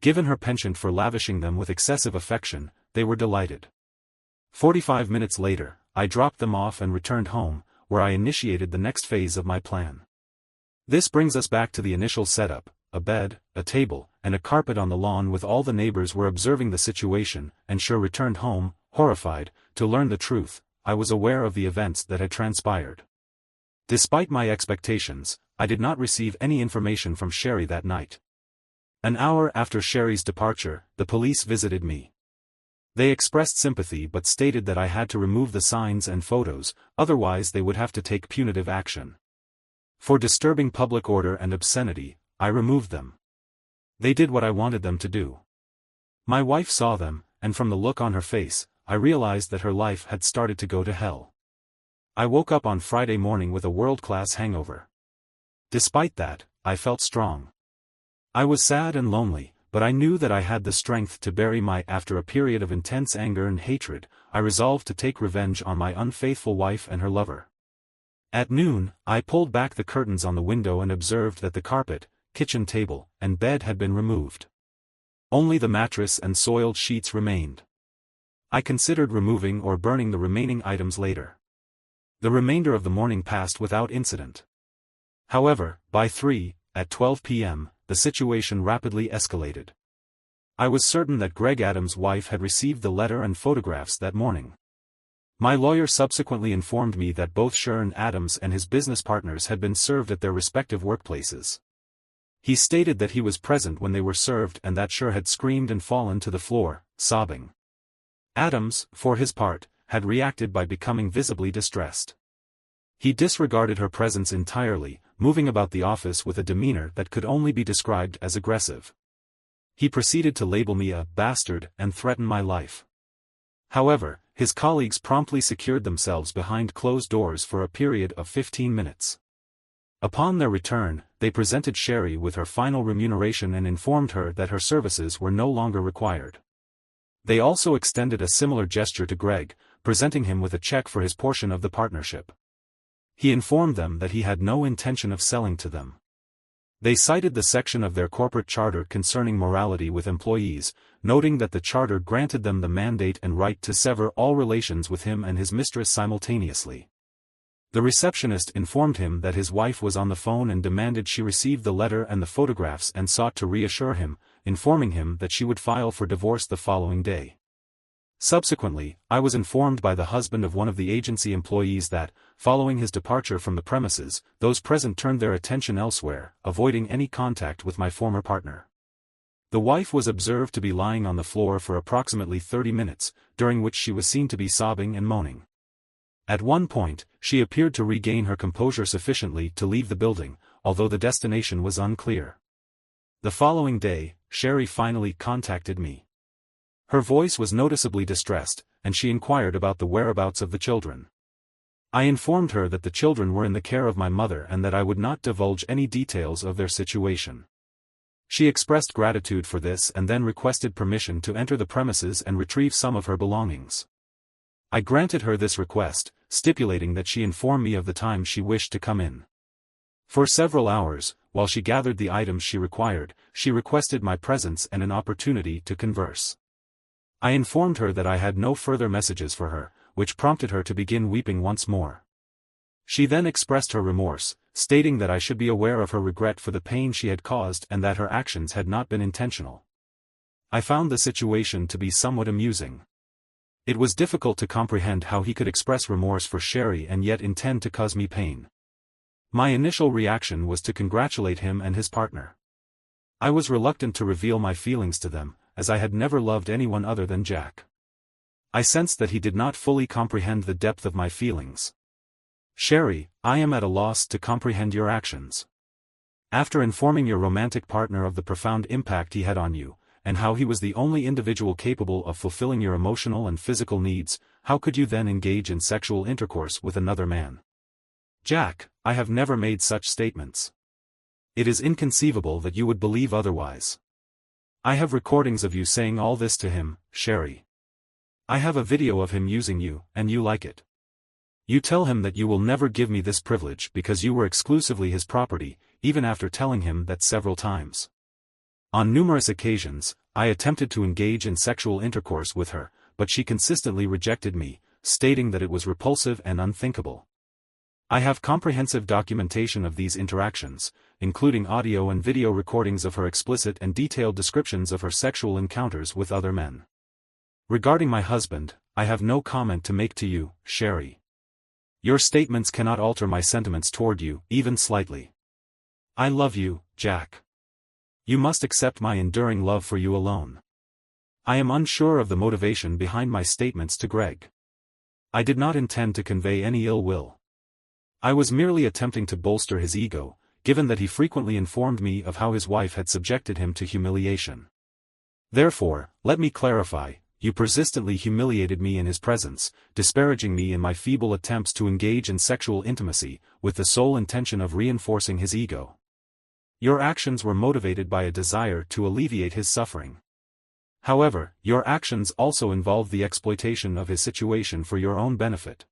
Given her penchant for lavishing them with excessive affection, they were delighted. 45 minutes later, I dropped them off and returned home, where I initiated the next phase of my plan. This brings us back to the initial setup: a bed, a table, and a carpet on the lawn. With all the neighbors were observing the situation, and Scher returned home, horrified, to learn the truth. I was aware of the events that had transpired. Despite my expectations, I did not receive any information from Sherry that night. An hour after Sherry's departure, the police visited me. They expressed sympathy but stated that I had to remove the signs and photos, otherwise they would have to take punitive action. For disturbing public order and obscenity, I removed them. They did what I wanted them to do. My wife saw them, and from the look on her face, I realized that her life had started to go to hell. I woke up on Friday morning with a world-class hangover. Despite that, I felt strong. I was sad and lonely, but I knew that I had the strength to bury my. After a period of intense anger and hatred, I resolved to take revenge on my unfaithful wife and her lover. At noon, I pulled back the curtains on the window and observed that the carpet, kitchen table, and bed had been removed. Only the mattress and soiled sheets remained. I considered removing or burning the remaining items later. The remainder of the morning passed without incident. However, by 3, at 12 p.m., the situation rapidly escalated. I was certain that Greg Adams' wife had received the letter and photographs that morning. My lawyer subsequently informed me that both Sher Adams and his business partners had been served at their respective workplaces. He stated that he was present when they were served and that Sher had screamed and fallen to the floor, sobbing. Adams, for his part, had reacted by becoming visibly distressed. He disregarded her presence entirely, moving about the office with a demeanor that could only be described as aggressive. He proceeded to label me a bastard and threaten my life. However, his colleagues promptly secured themselves behind closed doors for a period of 15 minutes. Upon their return, they presented Sherry with her final remuneration and informed her that her services were no longer required. They also extended a similar gesture to Greg, presenting him with a check for his portion of the partnership. He informed them that he had no intention of selling to them. They cited the section of their corporate charter concerning morality with employees, noting that the charter granted them the mandate and right to sever all relations with him and his mistress simultaneously. The receptionist informed him that his wife was on the phone and demanded she receive the letter and the photographs and sought to reassure him, informing him that she would file for divorce the following day. Subsequently, I was informed by the husband of one of the agency employees that, following his departure from the premises, those present turned their attention elsewhere, avoiding any contact with my former partner. The wife was observed to be lying on the floor for approximately 30 minutes, during which she was seen to be sobbing and moaning. At one point, she appeared to regain her composure sufficiently to leave the building, although the destination was unclear. The following day, Sherry finally contacted me. Her voice was noticeably distressed, and she inquired about the whereabouts of the children. I informed her that the children were in the care of my mother and that I would not divulge any details of their situation. She expressed gratitude for this and then requested permission to enter the premises and retrieve some of her belongings. I granted her this request, stipulating that she inform me of the time she wished to come in. For several hours, while she gathered the items she required, she requested my presence and an opportunity to converse. I informed her that I had no further messages for her, which prompted her to begin weeping once more. She then expressed her remorse, stating that I should be aware of her regret for the pain she had caused and that her actions had not been intentional. I found the situation to be somewhat amusing. It was difficult to comprehend how he could express remorse for Sherry and yet intend to cause me pain. My initial reaction was to congratulate him and his partner. I was reluctant to reveal my feelings to them, as I had never loved anyone other than Jack. I sensed that he did not fully comprehend the depth of my feelings. Sherry, I am at a loss to comprehend your actions. After informing your romantic partner of the profound impact he had on you, and how he was the only individual capable of fulfilling your emotional and physical needs, how could you then engage in sexual intercourse with another man? Jack, I have never made such statements. It is inconceivable that you would believe otherwise. I have recordings of you saying all this to him, Sherry. I have a video of him using you, and you like it. You tell him that you will never give me this privilege because you were exclusively his property, even after telling him that several times. On numerous occasions, I attempted to engage in sexual intercourse with her, but she consistently rejected me, stating that it was repulsive and unthinkable. I have comprehensive documentation of these interactions, including audio and video recordings of her explicit and detailed descriptions of her sexual encounters with other men. Regarding my husband, I have no comment to make to you, Sherry. Your statements cannot alter my sentiments toward you, even slightly. I love you, Jack. You must accept my enduring love for you alone. I am unsure of the motivation behind my statements to Greg. I did not intend to convey any ill will. I was merely attempting to bolster his ego, given that he frequently informed me of how his wife had subjected him to humiliation. Therefore, let me clarify, you persistently humiliated me in his presence, disparaging me in my feeble attempts to engage in sexual intimacy, with the sole intention of reinforcing his ego. Your actions were motivated by a desire to alleviate his suffering. However, your actions also involved the exploitation of his situation for your own benefit.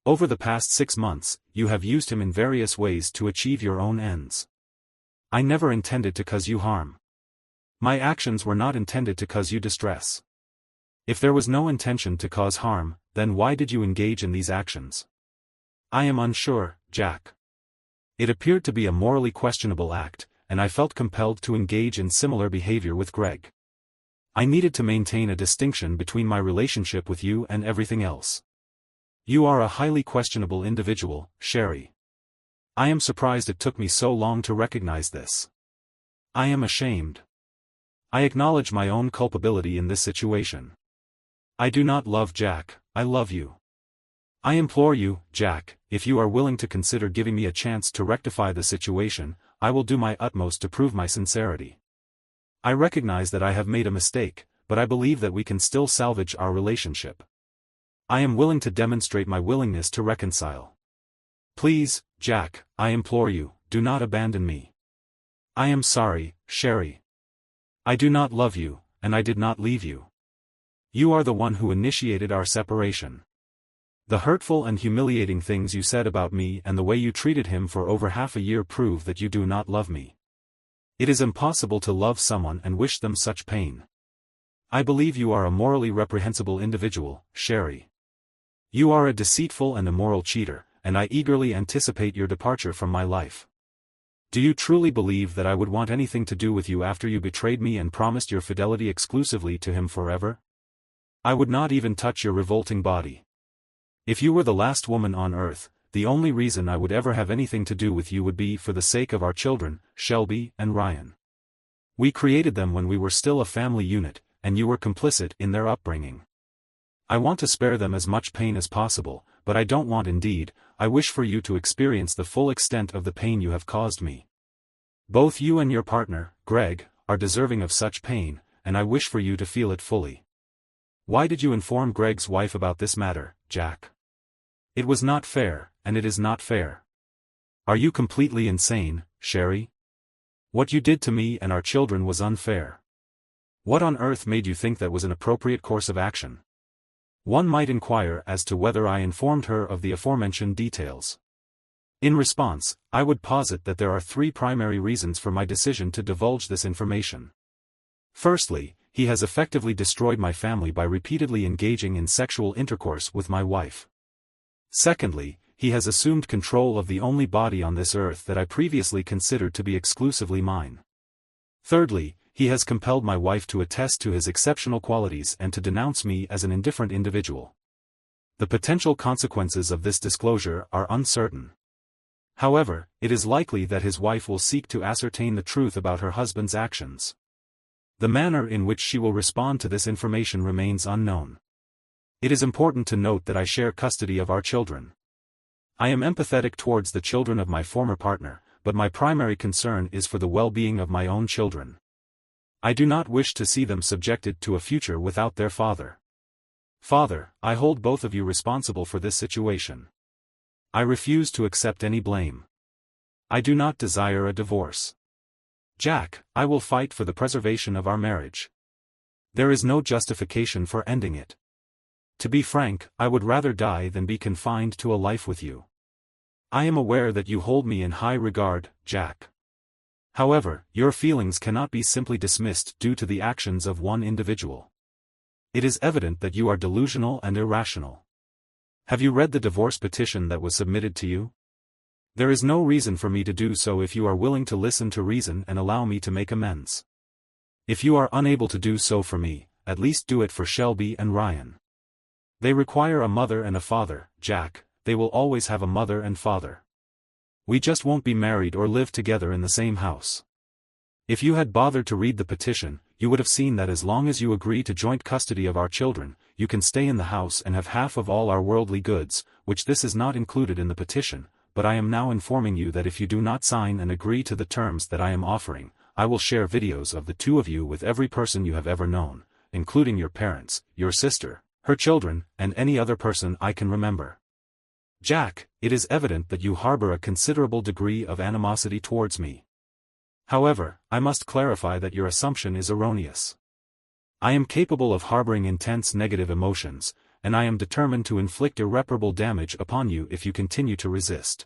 Over the past 6 months, you have used him in various ways to achieve your own ends. I never intended to cause you harm. My actions were not intended to cause you distress. If there was no intention to cause harm, then why did you engage in these actions? I am unsure, Jack. It appeared to be a morally questionable act, and I felt compelled to engage in similar behavior with Greg. I needed to maintain a distinction between my relationship with you and everything else. You are a highly questionable individual, Sherry. I am surprised it took me so long to recognize this. I am ashamed. I acknowledge my own culpability in this situation. I do not love Jack, I love you. I implore you, Jack, if you are willing to consider giving me a chance to rectify the situation, I will do my utmost to prove my sincerity. I recognize that I have made a mistake, but I believe that we can still salvage our relationship. I am willing to demonstrate my willingness to reconcile. Please, Jack, I implore you, do not abandon me. I am sorry, Sherry. I do not love you, and I did not leave you. You are the one who initiated our separation. The hurtful and humiliating things you said about me and the way you treated him for over half a year prove that you do not love me. It is impossible to love someone and wish them such pain. I believe you are a morally reprehensible individual, Sherry. You are a deceitful and immoral cheater, and I eagerly anticipate your departure from my life. Do you truly believe that I would want anything to do with you after you betrayed me and promised your fidelity exclusively to him forever? I would not even touch your revolting body. If you were the last woman on earth, the only reason I would ever have anything to do with you would be for the sake of our children, Shelby and Ryan. We created them when we were still a family unit, and you were complicit in their upbringing. I want to spare them as much pain as possible, but I don't want indeed, I wish for you to experience the full extent of the pain you have caused me. Both you and your partner, Greg, are deserving of such pain, and I wish for you to feel it fully. Why did you inform Greg's wife about this matter, Jack? It was not fair, and it is not fair. Are you completely insane, Sherry? What you did to me and our children was unfair. What on earth made you think that was an appropriate course of action? One might inquire as to whether I informed her of the aforementioned details. In response, I would posit that there are three primary reasons for my decision to divulge this information. Firstly, he has effectively destroyed my family by repeatedly engaging in sexual intercourse with my wife. Secondly, he has assumed control of the only body on this earth that I previously considered to be exclusively mine. Thirdly, he has compelled my wife to attest to his exceptional qualities and to denounce me as an indifferent individual. The potential consequences of this disclosure are uncertain. However, it is likely that his wife will seek to ascertain the truth about her husband's actions. The manner in which she will respond to this information remains unknown. It is important to note that I share custody of our children. I am empathetic towards the children of my former partner, but my primary concern is for the well-being of my own children. I do not wish to see them subjected to a future without their father. Father, I hold both of you responsible for this situation. I refuse to accept any blame. I do not desire a divorce. Jack, I will fight for the preservation of our marriage. There is no justification for ending it. To be frank, I would rather die than be confined to a life with you. I am aware that you hold me in high regard, Jack. However, your feelings cannot be simply dismissed due to the actions of one individual. It is evident that you are delusional and irrational. Have you read the divorce petition that was submitted to you? There is no reason for me to do so if you are willing to listen to reason and allow me to make amends. If you are unable to do so for me, at least do it for Shelby and Ryan. They require a mother and a father, Jack, they will always have a mother and father. We just won't be married or live together in the same house. If you had bothered to read the petition, you would have seen that as long as you agree to joint custody of our children, you can stay in the house and have half of all our worldly goods, which this is not included in the petition, but I am now informing you that if you do not sign and agree to the terms that I am offering, I will share videos of the two of you with every person you have ever known, including your parents, your sister, her children, and any other person I can remember. Jack, it is evident that you harbor a considerable degree of animosity towards me. However, I must clarify that your assumption is erroneous. I am capable of harboring intense negative emotions, and I am determined to inflict irreparable damage upon you if you continue to resist.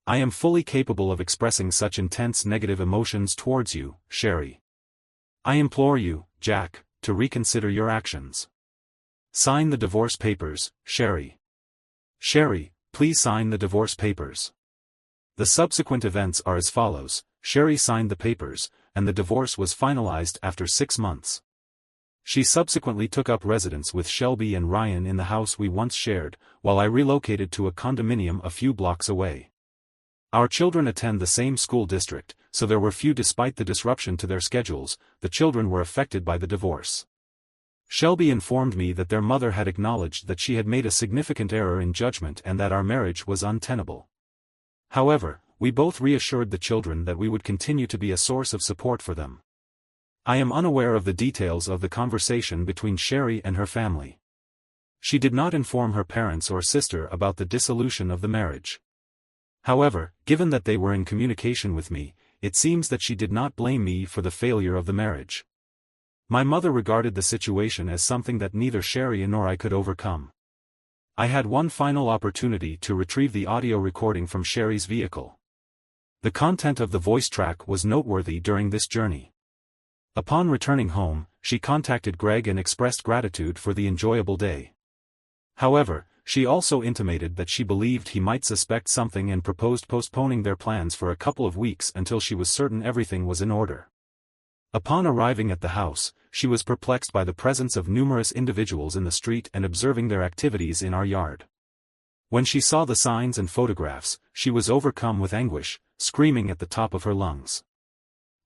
I am fully capable of expressing such intense negative emotions towards you, Sherry. I implore you, Jack, to reconsider your actions. Sign the divorce papers, Sherry. Sherry, please sign the divorce papers. The subsequent events are as follows: Sherry signed the papers, and the divorce was finalized after 6 months. She subsequently took up residence with Shelby and Ryan in the house we once shared, while I relocated to a condominium a few blocks away. Our children attend the same school district, so there were few despite the disruption to their schedules. The children were affected by the divorce. Shelby informed me that their mother had acknowledged that she had made a significant error in judgment and that our marriage was untenable. However, we both reassured the children that we would continue to be a source of support for them. I am unaware of the details of the conversation between Sherry and her family. She did not inform her parents or sister about the dissolution of the marriage. However, given that they were in communication with me, it seems that she did not blame me for the failure of the marriage. My mother regarded the situation as something that neither Sherry nor I could overcome. I had one final opportunity to retrieve the audio recording from Sherry's vehicle. The content of the voice track was noteworthy during this journey. Upon returning home, she contacted Greg and expressed gratitude for the enjoyable day. However, she also intimated that she believed he might suspect something and proposed postponing their plans for a couple of weeks until she was certain everything was in order. Upon arriving at the house, she was perplexed by the presence of numerous individuals in the street and observing their activities in our yard. When she saw the signs and photographs, she was overcome with anguish, screaming at the top of her lungs.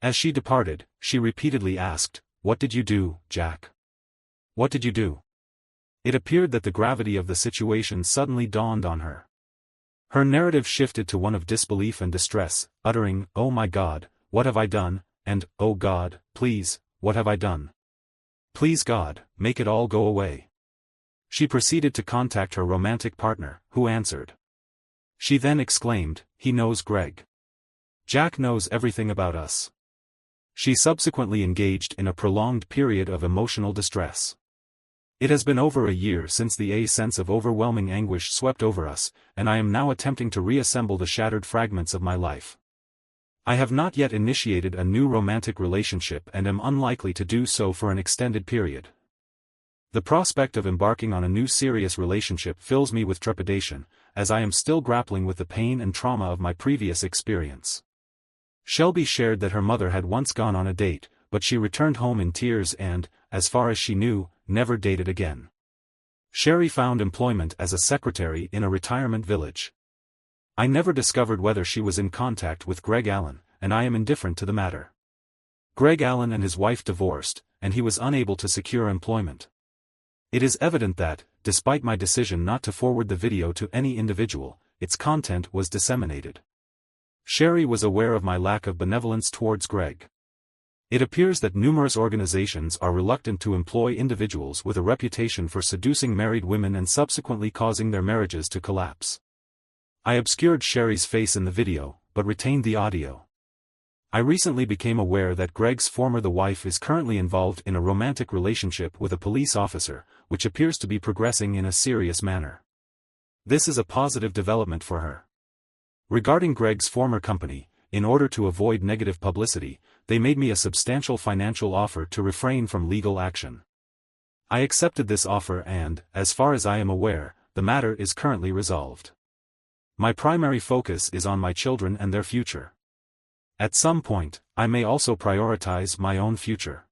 As she departed, she repeatedly asked, "What did you do, Jack? What did you do?" It appeared that the gravity of the situation suddenly dawned on her. Her narrative shifted to one of disbelief and distress, uttering, "Oh my God, what have I done?" and, "Oh God, please, what have I done? Please God, make it all go away." She proceeded to contact her romantic partner, who answered. She then exclaimed, "He knows Greg. Jack knows everything about us." She subsequently engaged in a prolonged period of emotional distress. It has been over a year since the sense of overwhelming anguish swept over us, and I am now attempting to reassemble the shattered fragments of my life. I have not yet initiated a new romantic relationship and am unlikely to do so for an extended period. The prospect of embarking on a new serious relationship fills me with trepidation, as I am still grappling with the pain and trauma of my previous experience. Shelby shared that her mother had once gone on a date, but she returned home in tears and, as far as she knew, never dated again. Sherry found employment as a secretary in a retirement village. I never discovered whether she was in contact with Greg Allen, and I am indifferent to the matter. Greg Allen and his wife divorced, and he was unable to secure employment. It is evident that, despite my decision not to forward the video to any individual, its content was disseminated. Sherry was aware of my lack of benevolence towards Greg. It appears that numerous organizations are reluctant to employ individuals with a reputation for seducing married women and subsequently causing their marriages to collapse. I obscured Sherry's face in the video, but retained the audio. I recently became aware that Greg's former wife is currently involved in a romantic relationship with a police officer, which appears to be progressing in a serious manner. This is a positive development for her. Regarding Greg's former company, in order to avoid negative publicity, they made me a substantial financial offer to refrain from legal action. I accepted this offer and, as far as I am aware, the matter is currently resolved. My primary focus is on my children and their future. At some point, I may also prioritize my own future.